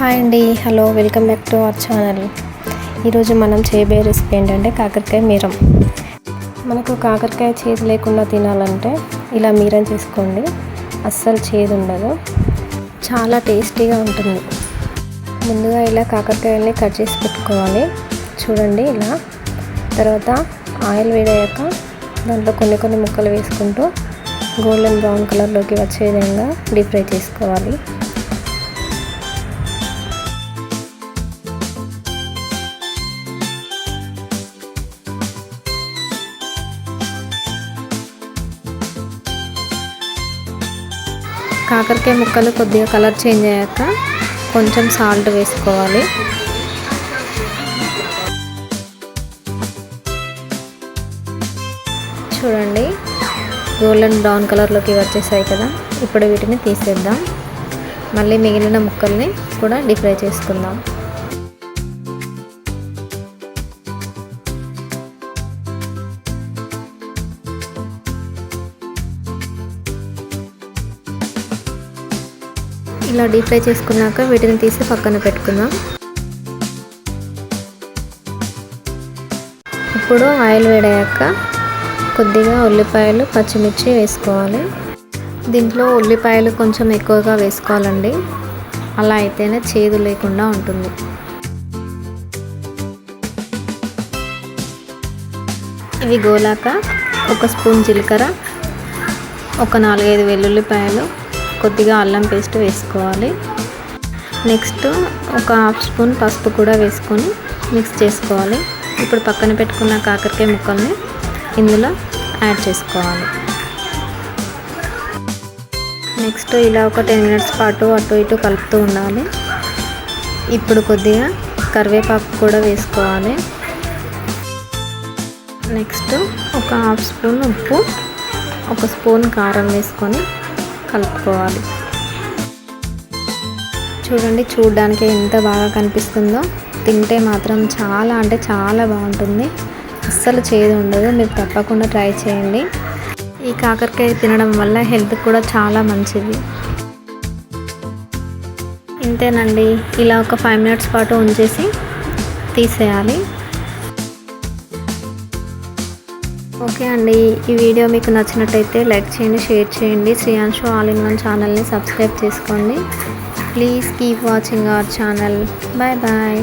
Hi అండి, hello, welcome back to our channel. ఈరోజు మనం చేయబోయే రెసిపీ ఏంటంటే కాకరకాయ మీరం. మనకు కాకరకాయ చేదు లేకుండా తినాలంటే ఇలా మీరం చేసుకోండి. అస్సలు చేదు ఉండదు, చాలా టేస్టీగా ఉంటుంది. ముందుగా ఇలా కాకరకాయల్ని కట్ చేసి పెట్టుకోవాలి. చూడండి ఇలా. తర్వాత ఆయిల్ వేడయ్యాక దాంట్లో కొన్ని ముక్కలు వేసుకుంటూ గోల్డెన్ బ్రౌన్ కలర్లోకి వచ్చే విధంగా డీప్ ఫ్రై చేసుకోవాలి. కాకరకాయ ముక్కలు కొద్దిగా కలర్ చేంజ్ అయ్యాక కొంచెం సాల్ట్ వేసుకోవాలి. చూడండి గోల్డెన్ బ్రౌన్ కలర్లోకి వచ్చేసాయి కదా. ఇప్పుడు వీటిని తీసేద్దాం. మళ్ళీ మిగిలిన ముక్కల్ని కూడా డీప్ ఫ్రై చేసుకుందాం. ఇలా డీప్ ఫ్రై చేసుకున్నాక వీటిని తీసి పక్కన పెట్టుకుందాం. ఇప్పుడు ఆయిల్ వేడయ్యాక కొద్దిగా ఉల్లిపాయలు, పచ్చిమిర్చి వేసుకోవాలి. దీంట్లో ఉల్లిపాయలు కొంచెం ఎక్కువగా వేసుకోవాలండి, అలా అయితేనే చేదు లేకుండా ఉంటుంది. ఇవి గోలాక ఒక స్పూన్ జీలకర్ర, ఒక 4-5 వెల్లుల్లిపాయలు, కొద్దిగా అల్లం పేస్ట్ వేసుకోవాలి. నెక్స్ట్ ఒక హాఫ్ స్పూన్ పసుపు కూడా వేసుకొని మిక్స్ చేసుకోవాలి. ఇప్పుడు పక్కన పెట్టుకున్న కాకరకాయ ముక్కల్ని ఇందులో యాడ్ చేసుకోవాలి. నెక్స్ట్ ఇలా ఒక 10 మినిట్స్ పాటు అటు ఇటు కలుపుతూ ఉండాలి. ఇప్పుడు కొద్దిగా కరివేపాకు కూడా వేసుకోవాలి. నెక్స్ట్ ఒక హాఫ్ స్పూన్ ఉప్పు, ఒక స్పూన్ కారం వేసుకొని కలుపుకోవాలి. చూడండి, చూడడానికి ఎంత బాగా కనిపిస్తుందో. తింటే మాత్రం చాలా అంటే చాలా బాగుంటుంది. అస్సలు చేదు ఉండదు. మీరు తప్పకుండా ట్రై చేయండి. ఈ కాకరకాయ తినడం వల్ల హెల్త్ కూడా చాలా మంచిది. ఇంతేనండి, ఇలా ఒక 5 మినిట్స్ పాటు ఉంచేసి తీసేయాలి. ఓకే అండి, ఈ వీడియో మీకు నచ్చినట్టయితే లైక్ చేయండి, షేర్ చేయండి. శ్రీయాన్షు ఆల్ ఇన్ వన్ ఛానల్ని సబ్స్క్రైబ్ చేసుకోండి. Please keep watching our channel. Bye bye.